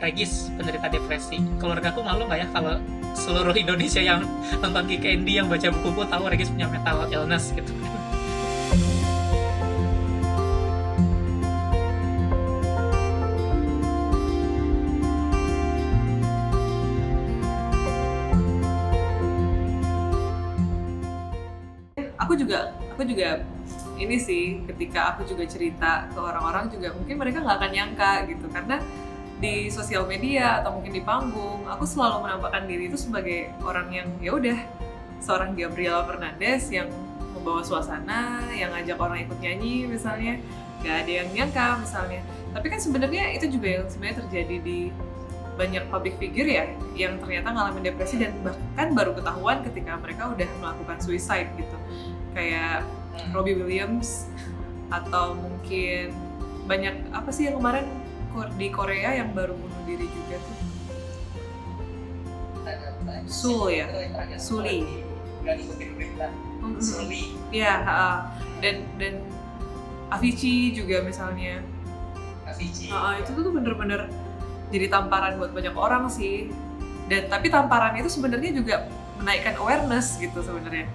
Regis penderita depresi. Keluarga aku malu nggak ya kalau seluruh Indonesia yang nonton Kick Andy yang baca buku tahu Regis punya mental illness gitu. Aku juga ini sih, ketika aku juga cerita ke orang-orang juga mungkin mereka nggak akan nyangka gitu, karena di sosial media atau mungkin di panggung aku selalu menampakkan diri itu sebagai orang yang ya udah seorang Gabriela Fernandez yang membawa suasana, yang ngajak orang ikut nyanyi misalnya, nggak ada yang nyangka misalnya. Tapi kan sebenarnya itu juga yang sebenarnya terjadi di banyak public figure ya, yang ternyata ngalamin depresi dan bahkan baru ketahuan ketika mereka udah melakukan suicide gitu, kayak Robbie Williams, atau mungkin banyak apa sih yang kemarin di Korea yang baru bunuh diri juga tuh, Sul ya, Suli. Nggak ngikutin berita. Suli. Ya, dan Avicii juga misalnya. Avicii. Itu tuh bener-bener jadi tamparan buat banyak orang sih. Dan tapi tamparan itu sebenarnya juga menaikkan awareness gitu sebenarnya.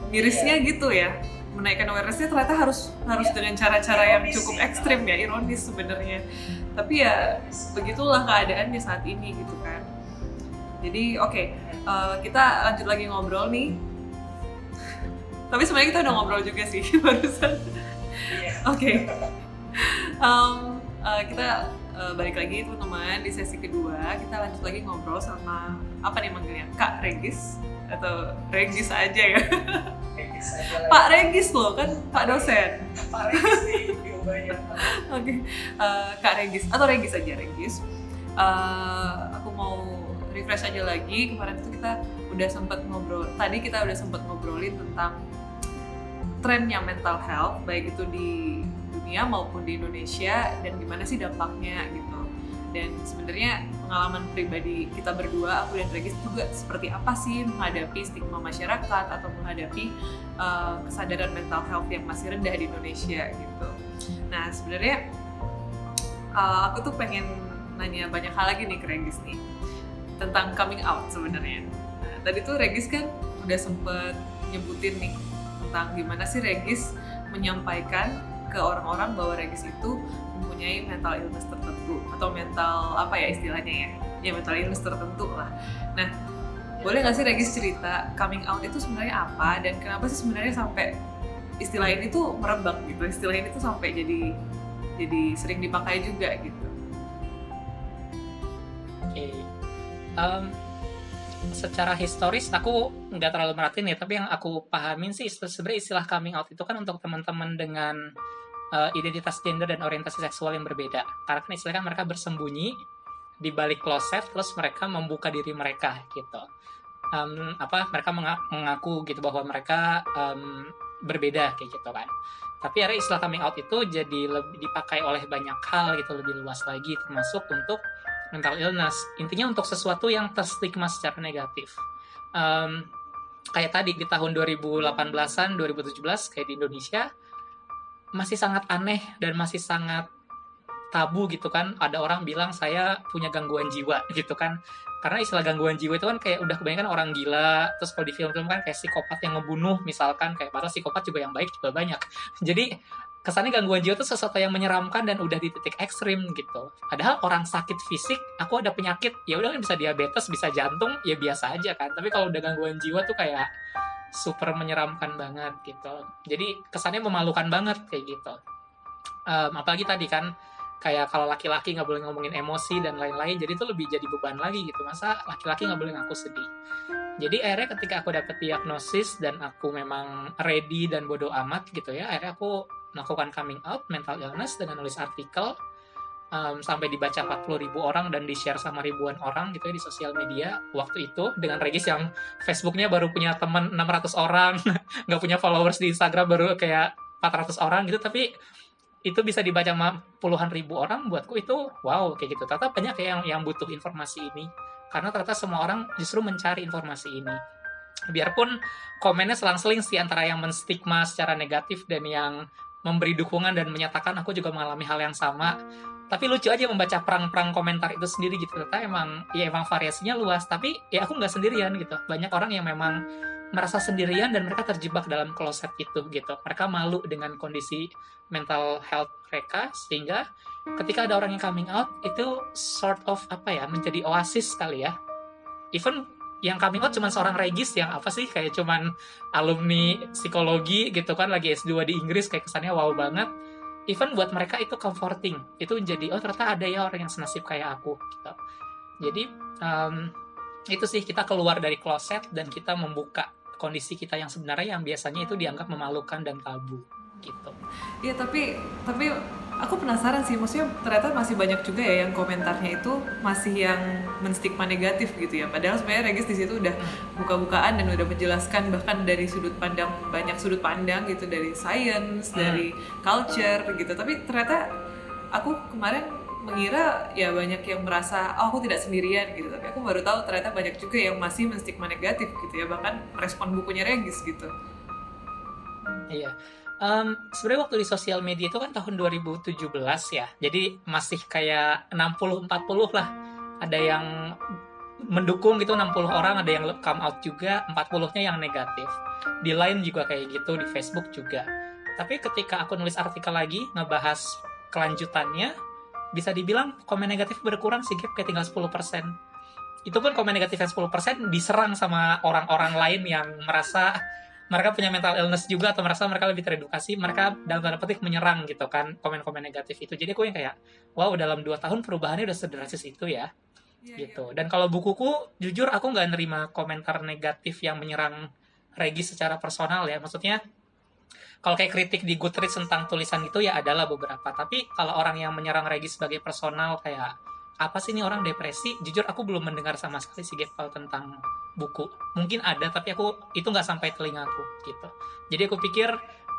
Mirisnya gitu ya. Menaikkan awareness-nya ternyata harus dengan cara-cara yang cukup ekstrim ya, ironis sebenarnya. Tapi ya begitulah keadaannya saat ini gitu kan. Jadi oke, kita lanjut lagi ngobrol nih. Tapi sebenarnya kita udah ngobrol juga sih barusan. Oke. Kita balik lagi teman-teman di sesi kedua. Kita lanjut lagi ngobrol sama apa nih manggilnya? Kak Regis atau Regis aja ya? Regis aja. Pak Regis loh kan, Pak dosen. Pak Regis sih diubahnya. Oke. Kak Regis atau Regis aja, Regis. Aku mau refresh aja lagi. Kemarin itu kita udah sempat ngobrol. Tadi kita udah sempat ngobrolin tentang trennya mental health, baik itu di dunia maupun di Indonesia, dan gimana sih dampaknya gitu. Dan sebenarnya pengalaman pribadi kita berdua, aku dan Regis juga seperti apa sih menghadapi stigma masyarakat atau menghadapi kesadaran mental health yang masih rendah di Indonesia gitu. Nah sebenarnya aku tuh pengen nanya banyak hal lagi nih ke Regis nih tentang coming out sebenarnya. Nah, tadi tuh Regis kan udah sempet nyebutin nih tentang gimana sih Regis menyampaikan ke orang-orang bahwa Regis itu mempunyai mental illness tertentu atau mental apa ya istilahnya ya mental illness tertentu lah. Nah, boleh nggak sih Regis cerita coming out itu sebenarnya apa dan kenapa sih sebenarnya sampai istilah ini tuh merebak gitu, istilah ini tuh sampai jadi sering dipakai juga gitu. Oke. Secara historis aku nggak terlalu merhatiin ya, tapi yang aku pahamin sih sebenarnya istilah coming out itu kan untuk teman-teman dengan identitas gender dan orientasi seksual yang berbeda. Karena kan istilahnya mereka bersembunyi di balik kloset, terus mereka membuka diri mereka gitu. Mereka mengaku gitu bahwa mereka berbeda kayak gitu kan. Tapi akhirnya istilah coming out itu jadi lebih dipakai oleh banyak hal gitu, lebih luas lagi, termasuk untuk mental illness. Intinya untuk sesuatu yang terstigma secara negatif. Kayak tadi di tahun 2018-an, 2017 kayak di Indonesia masih sangat aneh dan masih sangat tabu gitu kan. Ada orang bilang saya punya gangguan jiwa gitu kan. Karena istilah gangguan jiwa itu kan kayak udah kebanyakan orang gila. Terus kalau di film-film kan kayak psikopat yang ngebunuh misalkan, kayak padahal psikopat juga yang baik juga banyak. Jadi kesannya gangguan jiwa itu sesuatu yang menyeramkan dan udah di titik ekstrim gitu. Padahal orang sakit fisik, aku ada penyakit, ya udah kan bisa diabetes, bisa jantung, ya biasa aja kan. Tapi kalau udah gangguan jiwa tuh kayak super menyeramkan banget gitu. Jadi kesannya memalukan banget kayak gitu. Apalagi tadi kan kayak kalau laki-laki nggak boleh ngomongin emosi dan lain-lain, jadi itu lebih jadi beban lagi gitu. Masa laki-laki nggak boleh ngaku sedih. Jadi akhirnya ketika aku dapet diagnosis dan aku memang ready dan bodo amat gitu ya, akhirnya aku melakukan coming out mental illness dengan nulis artikel sampai dibaca 40.000 orang dan di-share sama ribuan orang gitu ya di sosial media waktu itu, dengan Regis yang Facebooknya baru punya teman 600 orang, nggak punya followers di Instagram baru kayak 400 orang gitu, tapi itu bisa dibaca sama puluhan ribu orang. Buatku itu wow kayak gitu. Ternyata banyak yang butuh informasi ini, karena ternyata semua orang justru mencari informasi ini. Biarpun komennya selang-seling sih antara yang menstigma secara negatif dan yang memberi dukungan dan menyatakan aku juga mengalami hal yang sama. Tapi lucu aja membaca perang-perang komentar itu sendiri gitu. Ternyata emang variasinya luas. Tapi ya aku nggak sendirian gitu. Banyak orang yang memang merasa sendirian dan mereka terjebak dalam kloset itu gitu. Mereka malu dengan kondisi mental health mereka, sehingga ketika ada orang yang coming out itu sort of menjadi oasis kali ya. Even yang coming out cuma seorang Regis yang kayak cuman alumni psikologi gitu kan, lagi S2 di Inggris, kayak kesannya wow banget. Even buat mereka itu comforting, itu jadi ternyata ada ya orang yang senasib kayak aku gitu. Jadi itu sih, kita keluar dari kloset dan kita membuka kondisi kita yang sebenarnya, yang biasanya itu dianggap memalukan dan tabu gitu. Iya, tapi aku penasaran sih, maksudnya ternyata masih banyak juga ya yang komentarnya itu masih yang menstigma negatif gitu ya. Padahal sebenarnya Regis di situ udah buka-bukaan dan udah menjelaskan bahkan dari banyak sudut pandang gitu, dari science, dari culture gitu. Tapi ternyata aku kemarin mengira ya banyak yang merasa aku tidak sendirian gitu. Tapi aku baru tahu ternyata banyak juga yang masih menstigma negatif gitu ya, bahkan merespon bukunya Regis gitu. Iya. Sebenarnya waktu di sosial media itu kan tahun 2017 ya, jadi masih kayak 60-40 lah. Ada yang mendukung gitu 60 orang, ada yang come out juga, 40-nya yang negatif. Di Line juga kayak gitu, di Facebook juga. Tapi ketika aku nulis artikel lagi, ngebahas kelanjutannya, bisa dibilang komen negatif berkurang sih, kayak tinggal 10%. Itu pun komen negatif yang 10% diserang sama orang-orang lain yang merasa mereka punya mental illness juga, atau merasa mereka lebih teredukasi, mereka dalam tanda petik menyerang gitu kan komen-komen negatif itu. Jadi aku yang kayak, wow, dalam 2 tahun perubahannya udah sedrastis itu ya, gitu. Dan kalau bukuku, jujur aku nggak nerima komentar negatif yang menyerang Regis secara personal ya. Maksudnya, kalau kayak kritik di Goodreads tentang tulisan itu ya adalah beberapa. Tapi kalau orang yang menyerang Regis sebagai personal, kayak apa sih ini orang depresi, jujur aku belum mendengar sama sekali sih Gepal tentang buku. Mungkin ada, tapi itu nggak sampai telingaku gitu. Jadi aku pikir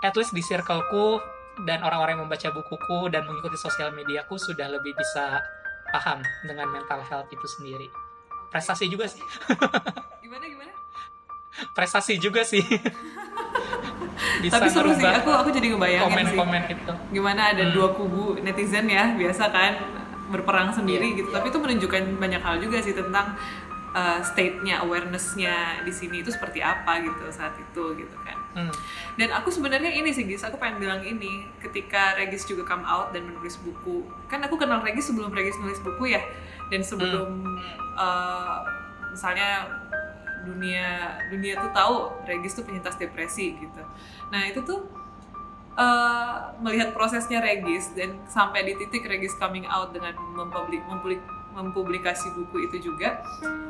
at least di circleku dan orang-orang yang membaca bukuku dan mengikuti sosial mediaku sudah lebih bisa paham dengan mental health itu sendiri. Prestasi juga sih. Gimana? Prestasi juga sih. Bisa tapi seru sih, aku jadi ngebayangin komen itu. Gimana ada 2 kubu netizen ya, biasa kan berperang sendiri gitu. Tapi itu menunjukkan banyak hal juga sih tentang state-nya, awareness-nya di sini itu seperti apa gitu saat itu gitu kan. Dan aku sebenarnya ini sih Gis, aku pengen bilang ini, ketika Regis juga come out dan menulis buku, kan aku kenal Regis sebelum Regis nulis buku ya, dan sebelum misalnya dunia tuh tahu Regis tuh penyintas depresi gitu. Nah itu tuh melihat prosesnya Regis dan sampai di titik Regis coming out dengan mempublikasi buku itu juga,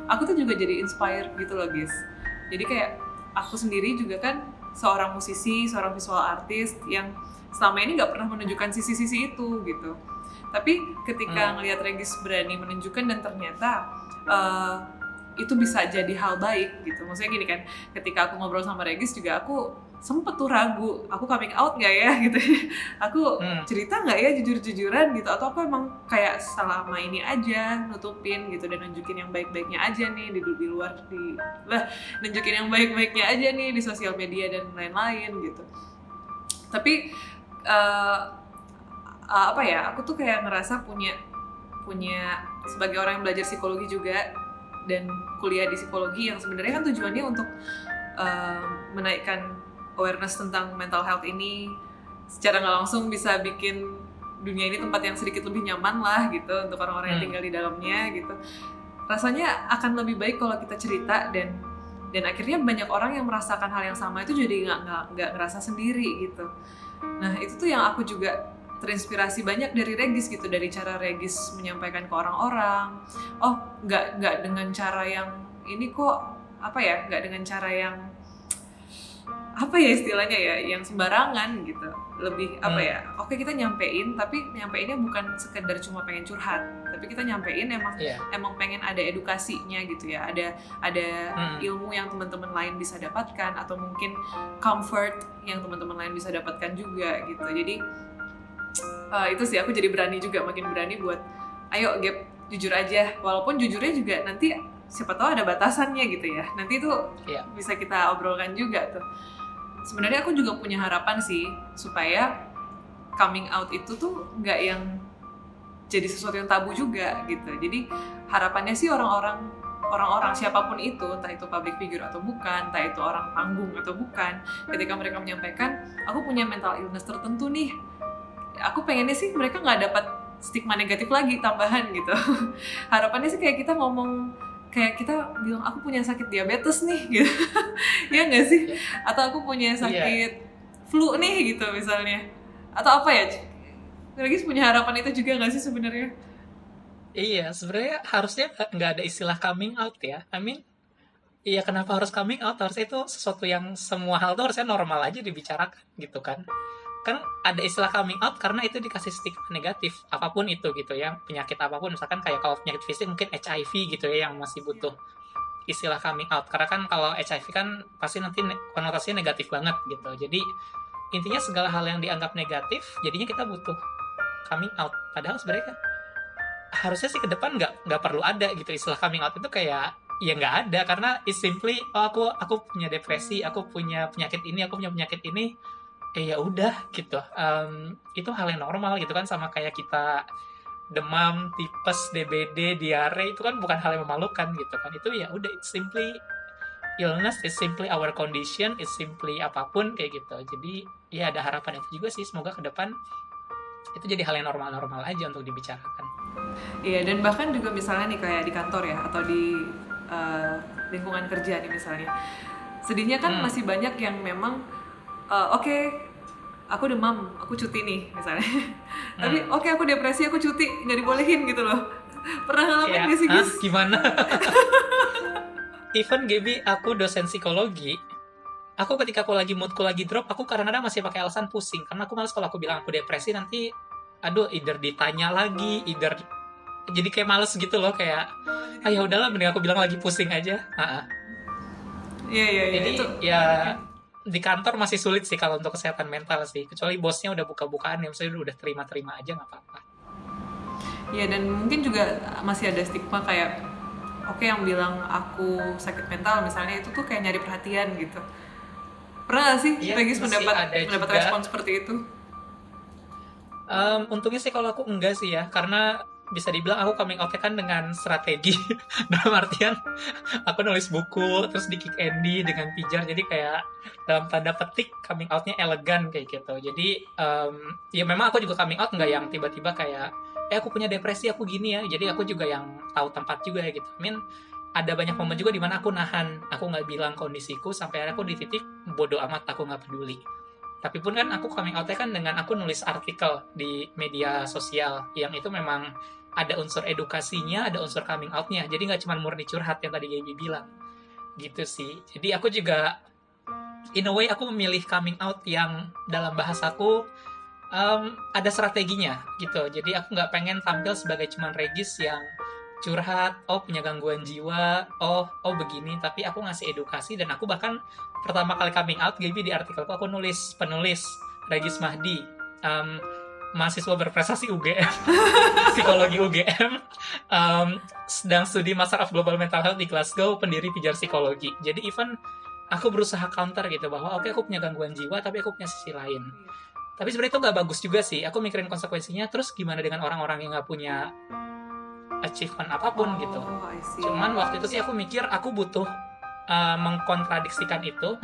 aku tuh juga jadi inspired gitu loh guys. Jadi kayak aku sendiri juga kan seorang musisi, seorang visual artist yang selama ini nggak pernah menunjukkan sisi-sisi itu gitu. Tapi ketika ngelihat Regis berani menunjukkan dan ternyata itu bisa jadi hal baik gitu. Maksudnya gini kan, ketika aku ngobrol sama Regis juga aku sempet tuh ragu, aku coming out nggak ya gitu. Aku cerita nggak ya jujur-jujuran gitu, atau aku emang kayak selama ini aja nutupin gitu dan nunjukin yang baik-baiknya aja nih nunjukin yang baik-baiknya aja nih di sosial media dan lain-lain gitu. Tapi aku tuh kayak ngerasa punya sebagai orang yang belajar psikologi juga dan kuliah di psikologi, yang sebenarnya kan tujuannya untuk menaikkan awareness tentang mental health ini, secara nggak langsung bisa bikin dunia ini tempat yang sedikit lebih nyaman lah gitu untuk orang-orang yang tinggal di dalamnya gitu. Rasanya akan lebih baik kalau kita cerita dan akhirnya banyak orang yang merasakan hal yang sama itu jadi nggak ngerasa sendiri gitu. Nah itu tuh yang aku juga terinspirasi banyak dari Regis gitu, dari cara Regis menyampaikan ke orang-orang. Oh nggak dengan cara yang ini kok nggak dengan cara yang istilahnya ya, yang sembarangan gitu. Lebih oke, kita nyampein, tapi nyampeinnya bukan sekedar cuma pengen curhat, tapi kita nyampein emang pengen ada edukasinya gitu ya, ada ilmu yang teman-teman lain bisa dapatkan, atau mungkin comfort yang teman-teman lain bisa dapatkan juga gitu. Jadi itu sih, aku jadi makin berani buat ayo Gap, jujur aja, walaupun jujurnya juga nanti siapa tahu ada batasannya gitu ya, nanti itu bisa kita obrolkan juga tuh. Sebenarnya aku juga punya harapan sih supaya coming out itu tuh nggak yang jadi sesuatu yang tabu juga gitu. Jadi harapannya sih orang-orang siapapun itu, entah itu public figure atau bukan, entah itu orang panggung atau bukan, ketika mereka menyampaikan aku punya mental illness tertentu nih, aku pengennya sih mereka nggak dapat stigma negatif lagi tambahan gitu. Harapannya sih kayak kita ngomong, kayak kita bilang aku punya sakit diabetes nih gitu. Ya nggak sih? Atau aku punya sakit flu nih gitu misalnya, atau apa ya, Regis punya harapan itu juga nggak sih sebenarnya? Iya, sebenarnya harusnya nggak ada istilah coming out ya. I mean, iya kenapa harus coming out? Harusnya itu sesuatu yang semua hal tuh harusnya normal aja dibicarakan gitu kan. Kan ada istilah coming out karena itu dikasih stigma negatif apapun itu gitu ya, penyakit apapun, misalkan kayak kalau penyakit fisik mungkin HIV gitu ya yang masih butuh istilah coming out, karena kan kalau HIV kan pasti nanti konotasinya negatif banget gitu. Jadi intinya segala hal yang dianggap negatif jadinya kita butuh coming out, padahal sebenarnya kan harusnya sih ke depan nggak perlu ada gitu istilah coming out. Itu kayak ya nggak ada, karena it's simply oh aku punya depresi, aku punya penyakit ini, aku punya penyakit ini, ya udah gitu. Itu hal yang normal gitu kan, sama kayak kita demam, tipes, DBD, diare, itu kan bukan hal yang memalukan gitu kan. Itu ya udah, it's simply illness, it's simply our condition, it's simply apapun kayak gitu. Jadi ya ada harapan itu juga sih, semoga ke depan itu jadi hal yang normal-normal aja untuk dibicarakan. Iya, dan bahkan juga misalnya nih kayak di kantor ya, atau di lingkungan kerja nih misalnya, sedihnya kan masih banyak yang memang oke, aku demam, aku cuti nih misalnya. Tapi oke, aku depresi, aku cuti, nggak dibolehin gitu loh. Pernah ngalamin Ya, nggak sih, Gis? gimana? Even Gaby, aku dosen psikologi, aku ketika aku lagi moodku lagi drop, aku kadang-kadang masih pakai alasan pusing, karena aku malas kalau aku bilang aku depresi nanti, aduh, either ditanya lagi, either jadi kayak males gitu loh, kayak ya udahlah, mending aku bilang lagi pusing aja. Iya, iya, iya. Jadi Itu ya di kantor masih sulit sih kalau untuk kesehatan mental sih, kecuali bosnya udah buka-bukaan ya, maksudnya udah terima-terima aja nggak apa-apa. ya, dan mungkin juga masih ada stigma kayak oke, yang bilang aku sakit mental misalnya itu tuh kayak nyari perhatian gitu. Pernah gak sih Iya, Regis masih ada mendapat juga. respon seperti itu? Untungnya sih kalau aku enggak sih ya, karena bisa dibilang aku coming out kan dengan strategi. Dalam artian aku nulis buku, terus di Kick Andy dengan pijar, jadi kayak dalam tanda petik coming outnya elegan kayak gitu. Jadi ya memang aku juga coming out nggak yang tiba-tiba kayak aku punya depresi, aku gini ya. Jadi aku juga yang tahu tempat juga ya gitu. I mean, ada banyak momen juga di mana aku nahan, aku nggak bilang kondisiku sampai akhirnya aku di titik bodoh amat, aku nggak peduli. Tapi pun kan aku coming out-nya kan dengan aku nulis artikel di media sosial yang itu memang ada unsur edukasinya, ada unsur coming out-nya. Jadi nggak cuma murni curhat yang tadi Gaby bilang. Gitu sih. Jadi aku juga, in a way, aku memilih coming out yang dalam bahasaku ada strateginya gitu. Jadi aku nggak pengen tampil sebagai cuman Regis yang curhat, oh punya gangguan jiwa, oh begini, tapi aku ngasih edukasi. Dan aku bahkan pertama kali coming out, Gaby, di artikelku aku nulis penulis Regis Mahdi, mahasiswa berprestasi UGM, psikologi UGM, sedang studi Master of Global Mental Health di Glasgow, pendiri Pijar Psikologi. Jadi even aku berusaha counter gitu bahwa oke, aku punya gangguan jiwa tapi aku punya sisi lain. Tapi sebenarnya itu nggak bagus juga sih. Aku mikirin konsekuensinya. Terus gimana dengan orang-orang yang nggak punya achievement apapun gitu. I see. Cuman waktu itu sih aku mikir aku butuh mengkontradiksikan itu,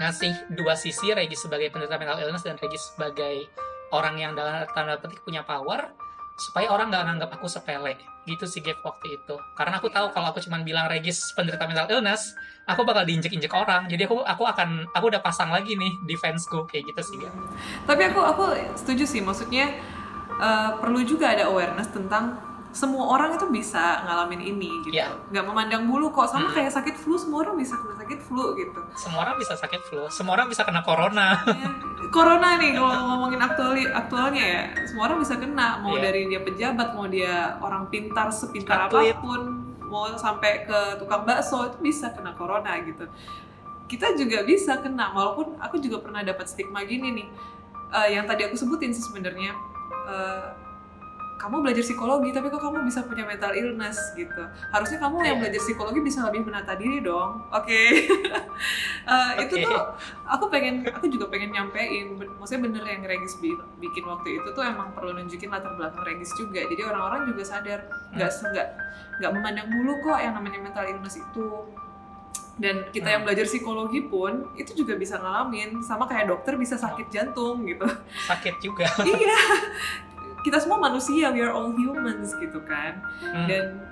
ngasih dua sisi, Regis sebagai penderita mental illness dan Regis sebagai orang yang dalam tanda petik punya power, supaya orang nggak nganggap aku sepele gitu sih Gabe waktu itu. Karena aku tahu kalau aku cuma bilang Regis penderita mental illness, aku bakal diinjek-injek orang. Jadi aku udah pasang lagi nih defense-ku kayak gitu sih Gabe. Tapi aku setuju sih, maksudnya perlu juga ada awareness tentang semua orang itu bisa ngalamin ini gitu. Yeah. Nggak memandang bulu kok, sama kayak sakit flu, semua orang bisa kena sakit flu gitu. Semua orang bisa sakit flu, semua orang bisa kena corona. Ya, corona nih kalau ngomongin aktualnya ya, semua orang bisa kena, mau dari dia pejabat, mau dia orang pintar sepintar Atlet. apapun, mau sampai ke tukang bakso itu bisa kena corona gitu. Kita juga bisa kena, walaupun aku juga pernah dapat stigma gini nih, yang tadi aku sebutin sih sebenarnya. kamu belajar psikologi tapi kok kamu bisa punya mental illness gitu. Harusnya kamu yang belajar psikologi bisa lebih menata diri dong. Oke. Itu tuh aku juga pengen nyampein, maksudnya bener yang Regis bikin waktu itu tuh emang perlu nunjukin latar belakang Regis juga. Jadi orang-orang juga sadar nggak memandang bulu kok yang namanya mental illness itu. Dan kita yang belajar psikologi pun itu juga bisa ngalamin, sama kayak dokter bisa sakit jantung gitu. Sakit juga. Iya. Kita semua manusia, we are all humans gitu kan. Dan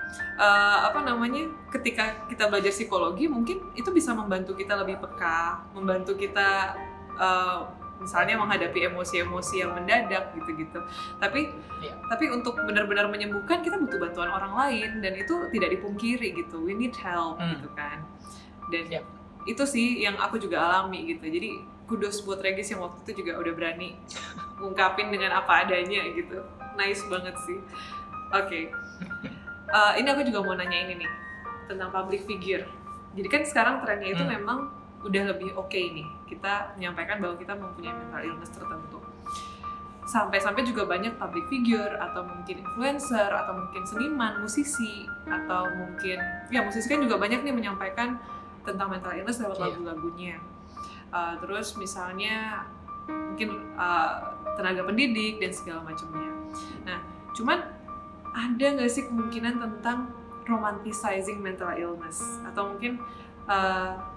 ketika kita belajar psikologi mungkin itu bisa membantu kita lebih peka, membantu kita misalnya menghadapi emosi-emosi yang mendadak gitu-gitu. Tapi untuk benar-benar menyembuhkan kita butuh bantuan orang lain, dan itu tidak dipungkiri gitu. We need help gitu kan. Dan itu sih yang aku juga alami gitu. Jadi kudos buat Regis yang waktu itu juga udah berani ngungkapin dengan apa adanya gitu. Nice banget sih. Oke. Ini aku juga mau nanya ini nih tentang public figure. Jadi kan sekarang trennya itu memang udah lebih oke nih. Kita menyampaikan bahwa kita mempunyai mental illness tertentu. Sampai-sampai juga banyak public figure atau mungkin influencer atau mungkin seniman, musisi, atau mungkin musisi kan juga banyak nih menyampaikan tentang mental illness lewat lagu-lagunya. Terus misalnya mungkin tenaga pendidik dan segala macamnya. Nah, cuman ada nggak sih kemungkinan tentang romanticizing mental illness, atau mungkin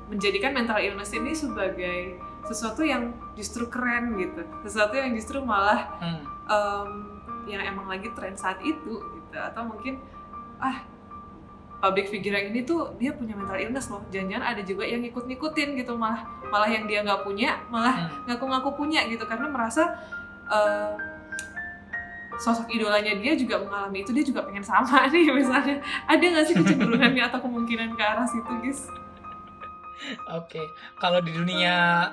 menjadikan mental illness ini sebagai sesuatu yang justru keren gitu, sesuatu yang justru malah yang emang lagi tren saat itu gitu, atau mungkin public figure yang ini tuh dia punya mental illness loh, jangan-jangan ada juga yang ngikut-ngikutin gitu, malah yang dia nggak punya malah ngaku-ngaku punya gitu, karena merasa sosok idolanya dia juga mengalami itu, dia juga pengen sama nih misalnya. Ada nggak sih kecenderungannya atau kemungkinan ke arah situ, guys? Oke. Kalau di dunia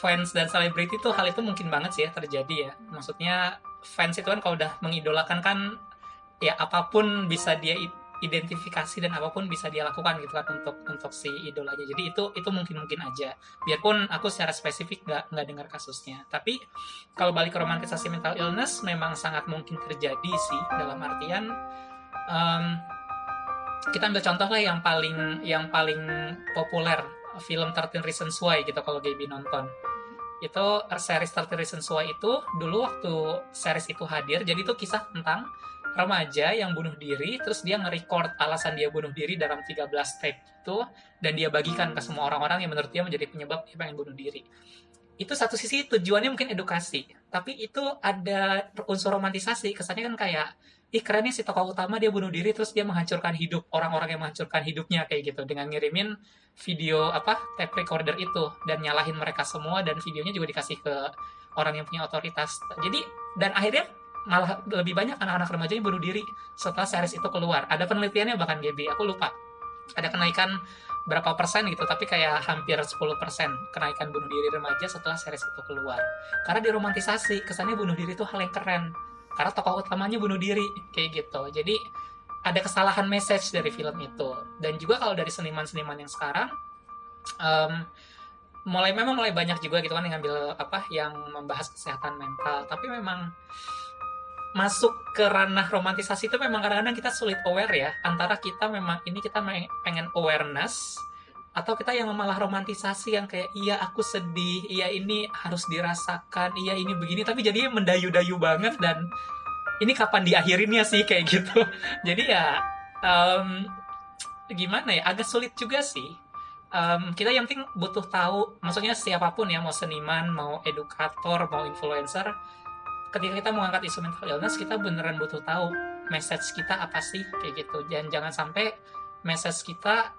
fans dan selebriti tuh hal itu mungkin banget sih ya terjadi ya. Maksudnya fans itu kan kalau udah mengidolakan kan ya apapun bisa dia identifikasi dan apapun bisa dia lakukan gitu kan untuk si idolanya. Jadi itu mungkin aja. Biarpun aku secara spesifik nggak dengar kasusnya. Tapi kalau balik ke romantisasi mental illness memang sangat mungkin terjadi sih, dalam artian kita ambil contoh lah yang paling populer, film 13 Reasons Why gitu kalau Gaby nonton. Itu series 13 Reasons Why itu dulu waktu series itu hadir, jadi itu kisah tentang remaja yang bunuh diri, terus dia nge-record alasan dia bunuh diri dalam 13 tape itu, dan dia bagikan ke semua orang-orang yang menurut dia menjadi penyebab dia pengen bunuh diri. Itu satu sisi tujuannya mungkin edukasi, tapi itu ada unsur romantisasi, kesannya kan kayak, ih keren nih si tokoh utama dia bunuh diri terus dia menghancurkan hidup orang-orang yang menghancurkan hidupnya kayak gitu, dengan ngirimin video tape recorder itu dan nyalahin mereka semua, dan videonya juga dikasih ke orang yang punya otoritas. Jadi dan akhirnya malah lebih banyak anak-anak remaja yang bunuh diri setelah series itu keluar. Ada penelitiannya bahkan Gaby, aku lupa ada kenaikan berapa persen gitu, tapi kayak hampir 10% kenaikan bunuh diri remaja setelah series itu keluar. Karena diromantisasi, kesannya bunuh diri itu hal yang keren karena tokoh utamanya bunuh diri kayak gitu. Jadi ada kesalahan message dari film itu. Dan juga kalau dari seniman-seniman yang sekarang mulai banyak juga gitu kan yang ngambil yang membahas kesehatan mental, tapi memang masuk ke ranah romantisasi itu memang kadang-kadang kita sulit aware ya, antara kita memang ini kita pengen awareness, atau kita yang malah romantisasi yang kayak iya aku sedih, iya ini harus dirasakan, iya ini begini, tapi jadinya mendayu-dayu banget, dan ini kapan diakhirinnya sih kayak gitu. Jadi ya gimana ya, agak sulit juga sih. Kita yang penting butuh tahu, maksudnya siapapun ya, mau seniman, mau edukator, mau influencer, ketika kita mengangkat isu mental illness, kita beneran butuh tahu message kita apa sih kayak gitu. Jangan sampai message kita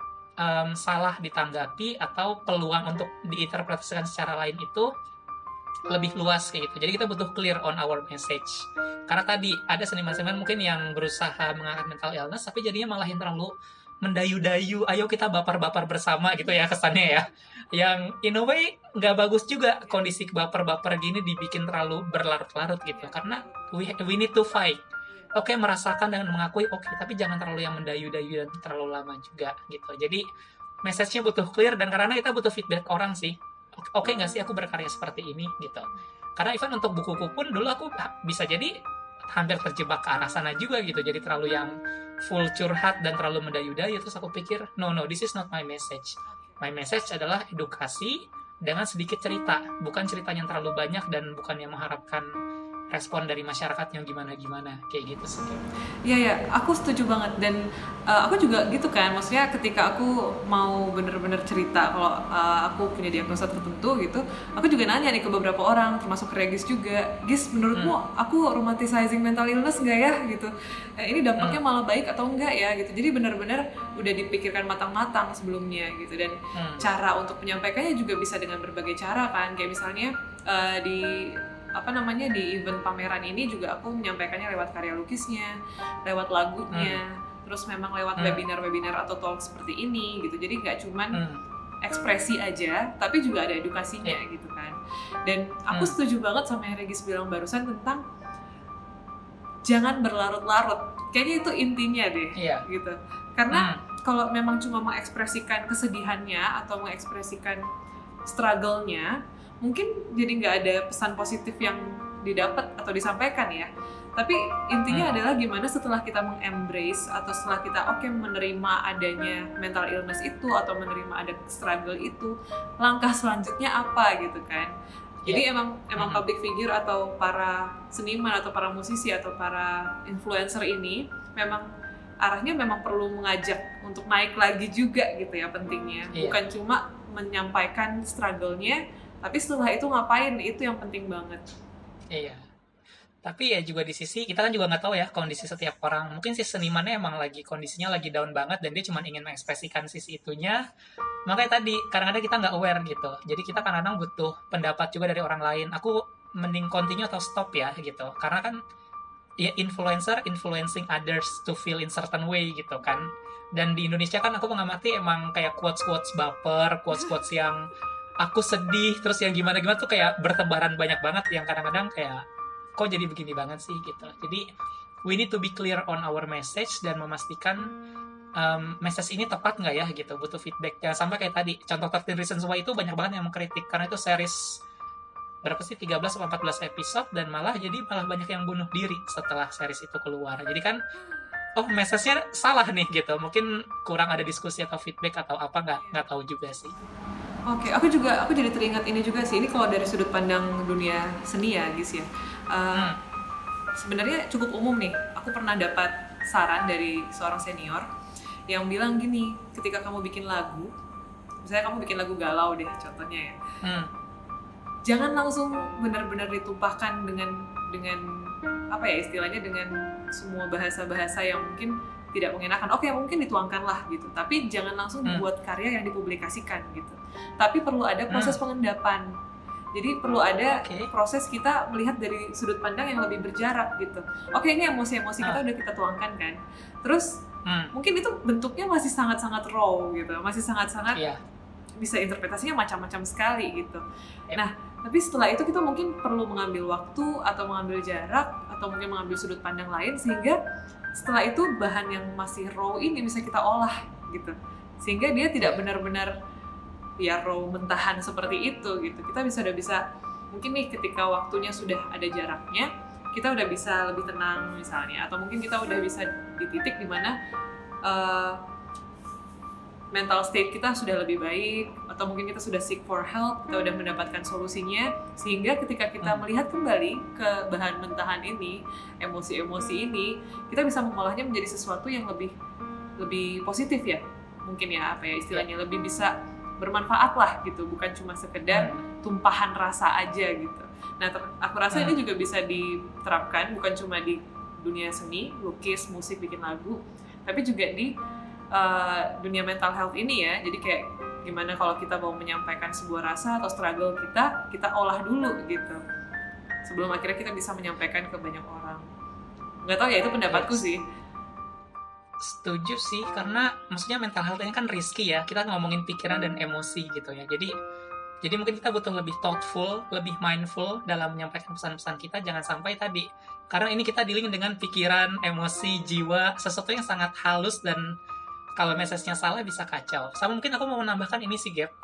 salah ditanggapi atau peluang untuk diinterpretasikan secara lain itu lebih luas kayak gitu. Jadi kita butuh clear on our message. Karena tadi ada seniman-seniman mungkin yang berusaha mengangkat mental illness, tapi jadinya malah yang terlalu mendayu-dayu, ayo kita baper-baper bersama gitu ya kesannya ya. Yang in a way nggak bagus juga kondisi baper-baper gini dibikin terlalu berlarut-larut gitu. Karena we need to fight. Oke, merasakan dengan mengakui, oke, tapi jangan terlalu yang mendayu-dayu dan terlalu lama juga gitu. Jadi message-nya butuh clear, dan karena kita butuh feedback orang sih. Oke nggak sih aku berkarya seperti ini gitu. Karena even untuk bukuku pun dulu aku bisa jadi hampir terjebak ke arah sana juga gitu, jadi terlalu yang full curhat dan terlalu mendayu-dayu. Terus aku pikir no, this is not my message. My message adalah edukasi dengan sedikit cerita, bukan cerita yang terlalu banyak dan bukan yang mengharapkan respon dari masyarakat yang gimana-gimana, kayak gitu sih. Iya ya, aku setuju banget. Dan aku juga gitu kan, maksudnya ketika aku mau bener-bener cerita kalau aku punya diagnosa tertentu gitu, aku juga nanya nih ke beberapa orang, termasuk ke Regis juga, Gis, menurutmu aku romanticizing mental illness nggak ya gitu, ini dampaknya malah baik atau enggak ya gitu. Jadi benar-benar udah dipikirkan matang-matang sebelumnya gitu. Dan cara untuk menyampaikannya juga bisa dengan berbagai cara kan, kayak misalnya di event pameran ini juga aku menyampaikannya lewat karya lukisnya, lewat lagunya, terus memang lewat webinar-webinar atau talk seperti ini gitu. Jadi nggak cuman ekspresi aja, tapi juga ada edukasinya gitu kan. Dan aku setuju banget sama yang Regis bilang barusan tentang jangan berlarut-larut. Kayaknya itu intinya deh, gitu. Karena kalau memang cuma mengekspresikan kesedihannya atau mengekspresikan struggle-nya, mungkin jadi nggak ada pesan positif yang didapat atau disampaikan ya. Tapi intinya adalah gimana setelah kita mengembrace atau setelah kita menerima adanya mental illness itu atau menerima ada struggle itu, langkah selanjutnya apa gitu kan. Jadi emang public figure atau para seniman atau para musisi atau para influencer ini memang arahnya memang perlu mengajak untuk naik lagi juga gitu ya pentingnya. Bukan cuma menyampaikan struggle-nya, tapi setelah itu ngapain, itu yang penting banget. Iya. Tapi ya juga di sisi, kita kan juga nggak tahu ya kondisi setiap orang. Mungkin si senimannya emang kondisinya lagi down banget dan dia cuma ingin mengekspresikan sisi itunya. Makanya tadi, kadang-kadang kita nggak aware gitu. Jadi kita kadang-kadang butuh pendapat juga dari orang lain. Aku mending continue atau stop ya gitu. Karena kan ya influencer influencing others to feel in certain way gitu kan. Dan di Indonesia kan aku mengamati emang kayak quotes-quotes baper, quotes-quotes yang aku sedih, terus yang gimana-gimana tuh kayak bertebaran banyak banget yang kadang-kadang kayak kok jadi begini banget sih gitu. Jadi we need to be clear on our message dan memastikan message ini tepat nggak ya gitu, butuh feedback. Jangan sampai kayak tadi contoh 13 Reasons Why itu banyak banget yang mengkritik karena itu series berapa sih 13 atau 14 episode dan malah banyak yang bunuh diri setelah series itu keluar. Jadi kan message-nya salah nih gitu, mungkin kurang ada diskusi atau feedback atau apa, nggak tahu juga sih. Oke, aku jadi teringat ini juga sih. Ini kalau dari sudut pandang dunia seni ya, Gis ya. Sebenarnya cukup umum nih. Aku pernah dapat saran dari seorang senior yang bilang gini, ketika kamu bikin lagu, misalnya kamu bikin lagu galau deh, contohnya ya. Jangan langsung benar-benar ditumpahkan dengan apa ya istilahnya, dengan semua bahasa-bahasa yang mungkin tidak mengenakan. Oke, mungkin dituangkanlah gitu. Tapi jangan langsung dibuat karya yang dipublikasikan gitu. Tapi perlu ada proses pengendapan. Jadi perlu ada proses kita melihat dari sudut pandang yang lebih berjarak gitu. Oke, ini emosi-emosi kita udah kita tuangkan kan. Terus mungkin itu bentuknya masih sangat-sangat raw gitu. Masih sangat-sangat bisa interpretasinya macam-macam sekali gitu. Nah, tapi setelah itu kita mungkin perlu mengambil waktu atau mengambil jarak atau mungkin mengambil sudut pandang lain sehingga setelah itu bahan yang masih raw ini bisa kita olah gitu. Sehingga dia tidak benar-benar ya raw mentahan seperti itu gitu. Kita udah bisa mungkin nih ketika waktunya sudah ada jaraknya, kita udah bisa lebih tenang misalnya, atau mungkin kita udah bisa di titik dimana mental state kita sudah lebih baik, atau mungkin kita sudah seek for help, kita udah mendapatkan solusinya, sehingga ketika kita melihat kembali ke bahan mentahan ini, emosi-emosi ini, kita bisa mengolahnya menjadi sesuatu yang lebih positif ya, mungkin ya apa ya istilahnya, lebih bisa bermanfaat lah gitu, bukan cuma sekedar tumpahan rasa aja gitu. Nah, aku rasa ini juga bisa diterapkan bukan cuma di dunia seni, lukis, musik, bikin lagu, tapi juga di dunia mental health ini ya. Jadi kayak gimana kalau kita mau menyampaikan sebuah rasa atau struggle kita olah dulu gitu, sebelum akhirnya kita bisa menyampaikan ke banyak orang. Nggak tahu ya, itu pendapatku sih. Setuju sih, karena maksudnya mental health ini kan risky ya, kita ngomongin pikiran dan emosi gitu ya. Jadi mungkin kita butuh lebih thoughtful, lebih mindful dalam menyampaikan pesan-pesan kita. Jangan sampai tadi, karena ini kita dealing dengan pikiran, emosi, jiwa, sesuatu yang sangat halus, dan kalau message-nya salah bisa kacau. Sama mungkin aku mau menambahkan ini sih, Gap.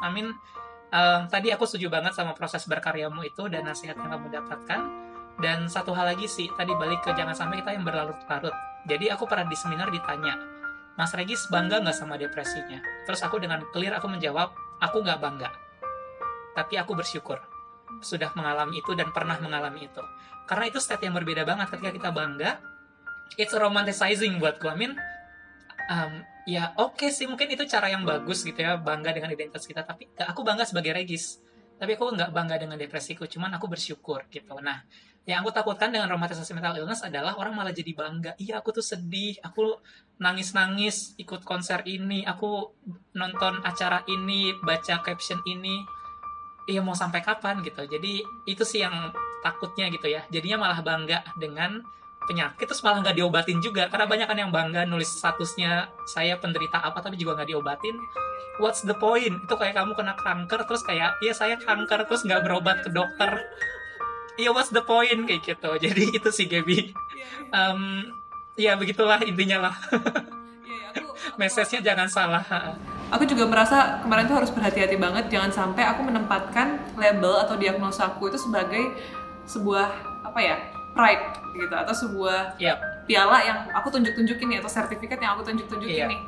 Tadi aku setuju banget sama proses berkaryamu itu dan nasihat yang kamu dapatkan. Dan satu hal lagi sih, tadi balik ke jangan sampai kita yang berlarut-larut. Jadi aku pernah di seminar ditanya, Mas Regis bangga nggak sama depresinya? Terus aku dengan clear aku menjawab, aku nggak bangga, tapi aku bersyukur sudah mengalami itu dan pernah mengalami itu. Karena itu state yang berbeda banget. Ketika kita bangga, it's romanticizing buatku. Ya oke sih, mungkin itu cara yang bagus gitu ya, bangga dengan identitas kita. Tapi aku bangga sebagai Regis, tapi aku nggak bangga dengan depresiku, cuman aku bersyukur gitu. Nah, yang aku takutkan dengan romantisasi mental illness adalah orang malah jadi bangga. Iya, aku tuh sedih, aku nangis-nangis ikut konser ini, aku nonton acara ini, baca caption ini. Iya, mau sampai kapan gitu. Jadi itu sih yang takutnya gitu ya. Jadinya malah bangga dengan penyakit terus malah nggak diobatin juga. Karena banyak kan yang bangga nulis statusnya saya penderita apa tapi juga nggak diobatin. What's the point? Itu kayak kamu kena kanker terus kayak iya saya kanker terus nggak berobat ke dokter. Iya, what's the point kayak gitu. Jadi itu sih Gaby. Ya begitulah intinya lah. Message-nya jangan salah. Aku juga merasa kemarin tuh harus berhati-hati banget, jangan sampai aku menempatkan label atau diagnosa aku itu sebagai sebuah pride gitu, atau sebuah piala yang aku tunjuk-tunjukin nih, atau sertifikat yang aku tunjuk-tunjukin nih.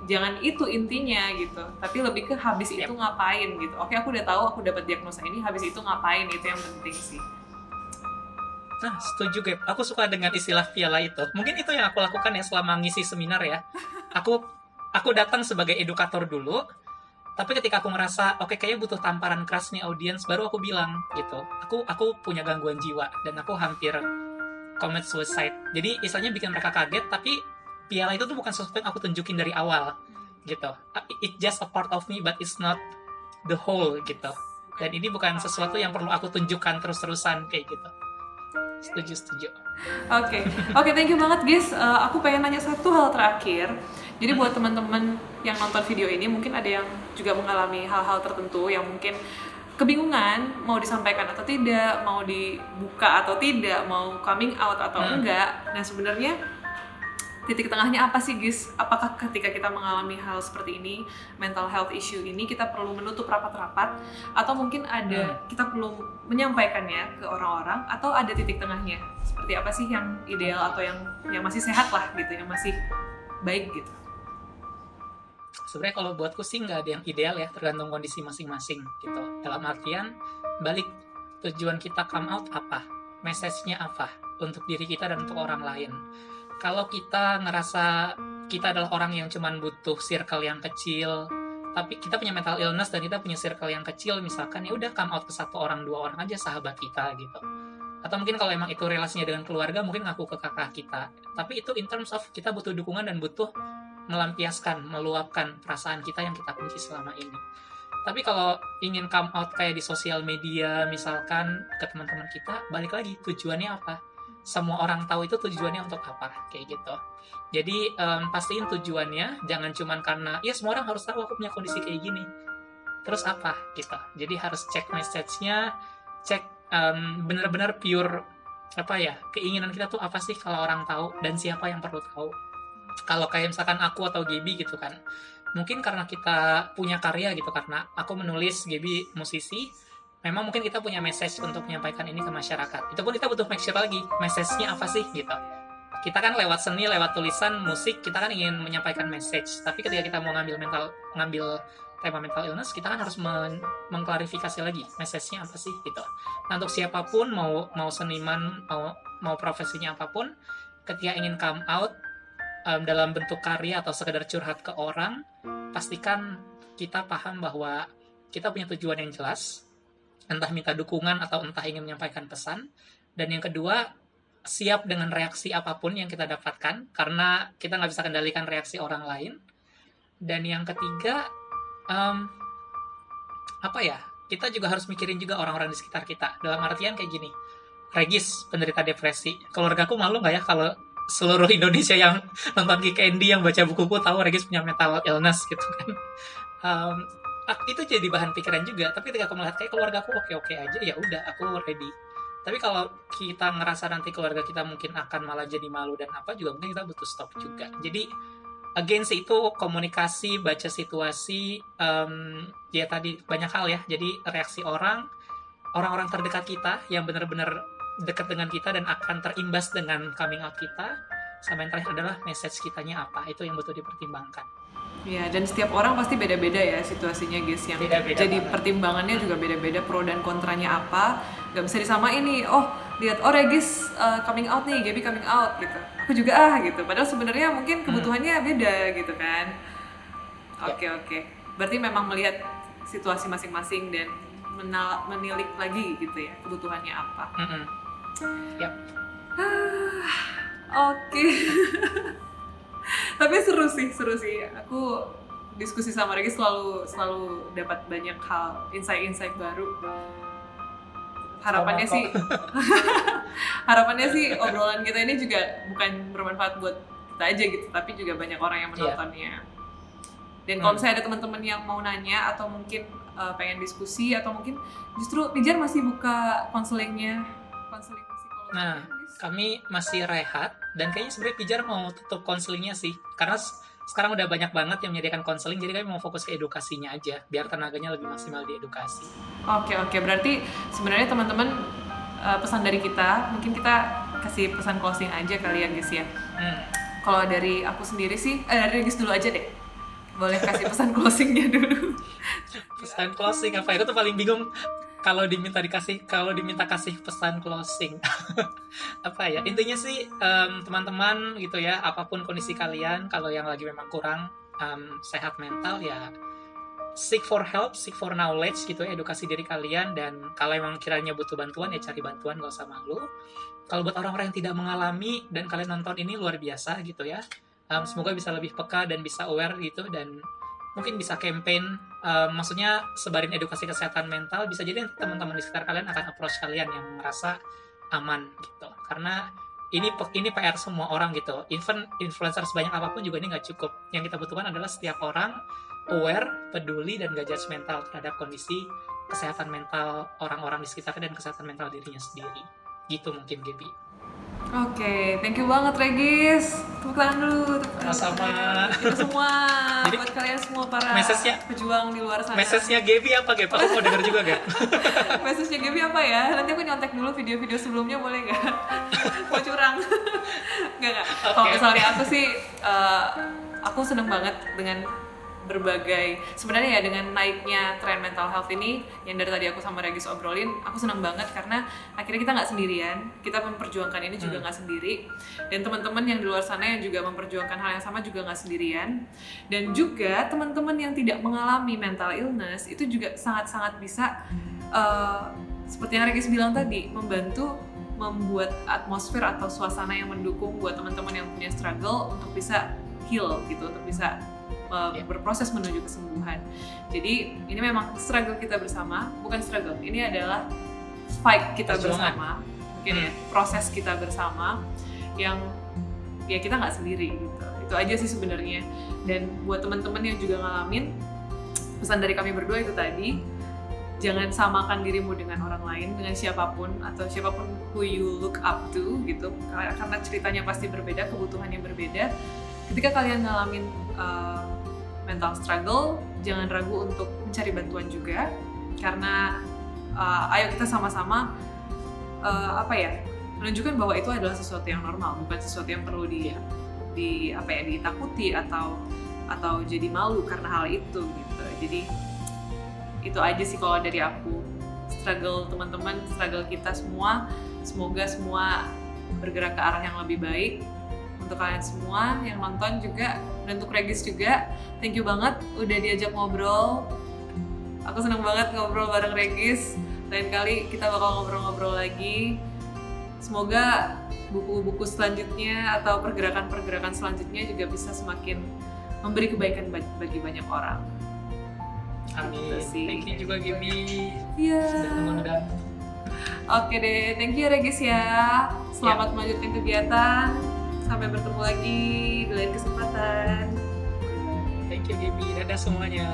Jangan itu intinya gitu, tapi lebih ke habis itu ngapain gitu. Oke, aku udah tahu aku dapat diagnosa ini, habis itu ngapain, itu yang penting sih. Nah, setuju Gap. Aku suka dengan istilah piala itu. Mungkin itu yang aku lakukan ya selama ngisi seminar ya. Aku datang sebagai edukator dulu, tapi ketika aku ngerasa oke, kayaknya butuh tamparan keras nih audiens, baru aku bilang gitu. Aku punya gangguan jiwa dan aku hampir commit suicide. Jadi istilahnya bikin mereka kaget, tapi piala itu tuh bukan sesuatu yang aku tunjukin dari awal gitu. It's just a part of me but it's not the whole gitu. Dan ini bukan sesuatu yang perlu aku tunjukkan terus-terusan kayak gitu. Setuju. Oke, thank you banget guys. Aku pengen nanya satu hal terakhir. Jadi buat teman-teman yang nonton video ini, mungkin ada yang juga mengalami hal-hal tertentu yang mungkin kebingungan mau disampaikan atau tidak, mau dibuka atau tidak, mau coming out atau enggak. Nah sebenarnya titik tengahnya apa sih guys? Apakah ketika kita mengalami hal seperti ini, mental health issue ini, kita perlu menutup rapat-rapat, atau mungkin ada kita perlu menyampaikannya ke orang-orang, atau ada titik tengahnya? Seperti apa sih yang ideal atau yang masih sehat lah gitu, yang masih baik gitu? Sebenarnya kalau buatku sih nggak ada yang ideal ya, tergantung kondisi masing-masing gitu. Dalam artian balik, tujuan kita come out apa, message-nya apa untuk diri kita dan untuk orang lain. Kalau kita ngerasa kita adalah orang yang cuman butuh circle yang kecil, tapi kita punya mental illness dan kita punya circle yang kecil, misalkan ya udah come out ke 1 orang 2 orang aja sahabat kita gitu. Atau mungkin kalau emang itu relasinya dengan keluarga, mungkin ngaku ke kakak kita. Tapi itu in terms of kita butuh dukungan dan butuh melampiaskan, meluapkan perasaan kita yang kita kunci selama ini. Tapi kalau ingin come out kayak di sosial media misalkan ke teman-teman kita, balik lagi tujuannya apa? Semua orang tahu itu tujuannya untuk apa, kayak gitu. Jadi pastiin tujuannya, jangan cuman karena ya semua orang harus tahu aku punya kondisi kayak gini. Terus apa gitu. Jadi harus cek message-nya, cek benar-benar pure keinginan kita tuh apa sih kalau orang tahu, dan siapa yang perlu tahu. Kalau kayak misalkan aku atau Gaby gitu kan, mungkin karena kita punya karya gitu, karena aku menulis, Gaby musisi, memang mungkin kita punya message untuk menyampaikan ini ke masyarakat. Itu pun kita butuh make sure lagi, message-nya apa sih gitu. Kita kan lewat seni, lewat tulisan, musik, kita kan ingin menyampaikan message. Tapi ketika kita mau ngambil tema mental illness, kita kan harus mengklarifikasi lagi message-nya apa sih gitu. Nah, untuk siapapun, mau seniman, mau profesinya apapun, ketika ingin come out dalam bentuk karya atau sekedar curhat ke orang, pastikan kita paham bahwa kita punya tujuan yang jelas, entah minta dukungan atau entah ingin menyampaikan pesan. Dan yang kedua, siap dengan reaksi apapun yang kita dapatkan, karena kita nggak bisa kendalikan reaksi orang lain. Dan yang ketiga, kita juga harus mikirin juga orang-orang di sekitar kita. Dalam artian kayak gini, Regis penderita depresi, keluargaku malu nggak ya kalau seluruh Indonesia yang nonton Geek Candy, yang baca bukuku tahu Regis punya mental illness gitu kan. Itu jadi bahan pikiran juga. Tapi ketika aku melihat kayak keluargaku oke-oke aja, ya udah aku ready. Tapi kalau kita ngerasa nanti keluarga kita mungkin akan malah jadi malu dan apa, juga mungkin kita butuh stop juga. Jadi again sih itu komunikasi, baca situasi, ya tadi banyak hal ya. Jadi reaksi orang-orang terdekat kita yang benar-benar dekat dengan kita dan akan terimbas dengan coming out kita. Sama yang terakhir adalah message kitanya apa, itu yang butuh dipertimbangkan. Ya, dan setiap orang pasti beda-beda ya situasinya guys, yang Beda-beda jadi banget. pertimbangannya juga beda-beda, pro dan kontranya apa, nggak bisa disamain nih. Oh, lihat Regis coming out nih, Gaby coming out gitu. Aku juga gitu. Padahal sebenarnya mungkin kebutuhannya beda gitu kan. Oke. Berarti memang melihat situasi masing-masing dan menilik lagi gitu ya kebutuhannya apa. Yap. Oke. Tapi seru sih. Aku diskusi sama Regis selalu dapat banyak hal, insight baru. Harapannya sih obrolan kita ini juga bukan bermanfaat buat kita aja gitu, tapi juga banyak orang yang menontonnya. Dan kalau misalnya ada teman-teman yang mau nanya atau mungkin pengen diskusi atau mungkin justru Pijar masih buka konseling psikologi. Nah, kami masih rehat dan kayaknya sebenarnya Pijar mau tutup konselingnya sih, karena sekarang udah banyak banget yang menyediakan konseling, jadi kami mau fokus ke edukasinya aja biar tenaganya lebih maksimal di edukasi. Oke, berarti sebenarnya teman-teman pesan dari kita, mungkin kita kasih pesan closing aja kali ya guys ya. Kalau dari aku sendiri sih, dari Regis dulu aja deh, boleh kasih pesan closingnya dulu. Pesan closing apa ya? Aku tuh paling bingung kalau diminta kasih pesan closing. Apa ya, intinya sih teman-teman gitu ya, apapun kondisi kalian, kalau yang lagi memang kurang sehat mental ya, seek for help, seek for knowledge gitu ya, edukasi diri kalian. Dan kalau emang kiranya butuh bantuan ya cari bantuan, gak usah malu. Kalau buat orang-orang yang tidak mengalami dan kalian nonton ini, luar biasa gitu ya, semoga bisa lebih peka dan bisa aware gitu, dan mungkin bisa campaign, maksudnya sebarin edukasi kesehatan mental. Bisa jadi teman-teman di sekitar kalian akan approach kalian yang merasa aman gitu, karena ini PR semua orang gitu. Even influencer sebanyak apapun juga ini nggak cukup. Yang kita butuhkan adalah setiap orang aware, peduli, dan gak judgmental terhadap kondisi kesehatan mental orang-orang di sekitarnya dan kesehatan mental dirinya sendiri. Gitu mungkin, Gaby. Oke, thank you banget Regis. Tepuk tangan dulu. Sama-sama. Kita semua, Jadi, buat kalian semua para pejuang di luar sana. Message-nya Gaby apa, Gaby? Aku mau denger juga, Gap. Message-nya Gaby apa ya? Nanti aku nyontek dulu video-video sebelumnya, boleh nggak? Mau curang? Nggak. Kalau misalnya aku sih, aku seneng banget dengan sebenarnya ya, dengan naiknya tren mental health ini yang dari tadi aku sama Regis obrolin, aku senang banget karena akhirnya kita nggak sendirian, kita memperjuangkan ini juga nggak sendiri, dan teman-teman yang di luar sana yang juga memperjuangkan hal yang sama juga nggak sendirian. Dan juga teman-teman yang tidak mengalami mental illness itu juga sangat-sangat bisa, seperti yang Regis bilang tadi, membantu membuat atmosfer atau suasana yang mendukung buat teman-teman yang punya struggle untuk bisa heal gitu, untuk bisa berproses menuju kesembuhan. Jadi ini memang struggle kita bersama, bukan struggle, ini adalah fight kita bersama, mungkin ya, proses kita bersama yang ya kita nggak sendiri gitu. Itu aja sih sebenarnya. Dan buat teman-teman yang juga ngalamin, pesan dari kami berdua itu tadi, jangan samakan dirimu dengan orang lain, dengan siapapun atau siapapun who you look up to gitu, karena ceritanya pasti berbeda, kebutuhannya berbeda. Ketika kalian ngalamin mental struggle, jangan ragu untuk mencari bantuan juga, karena ayo kita sama-sama menunjukkan bahwa itu adalah sesuatu yang normal, bukan sesuatu yang perlu ditakuti atau jadi malu karena hal itu gitu. Jadi itu aja sih kalau dari aku, struggle teman-teman, struggle kita semua, semoga semua bergerak ke arah yang lebih baik. Untuk kalian semua yang nonton juga, dan untuk Regis juga, thank you banget udah diajak ngobrol. Aku seneng banget ngobrol bareng Regis. Lain kali kita bakal ngobrol-ngobrol lagi. Semoga buku-buku selanjutnya atau pergerakan-pergerakan selanjutnya juga bisa semakin memberi kebaikan bagi banyak orang. Amin. Thank you juga, Gaby. Iya. Sudah mengundang. Oke deh, thank you Regis ya. Selamat melanjutkan kegiatan. Sampai bertemu lagi di lain kesempatan. Thank you, Gaby. Dadah semuanya.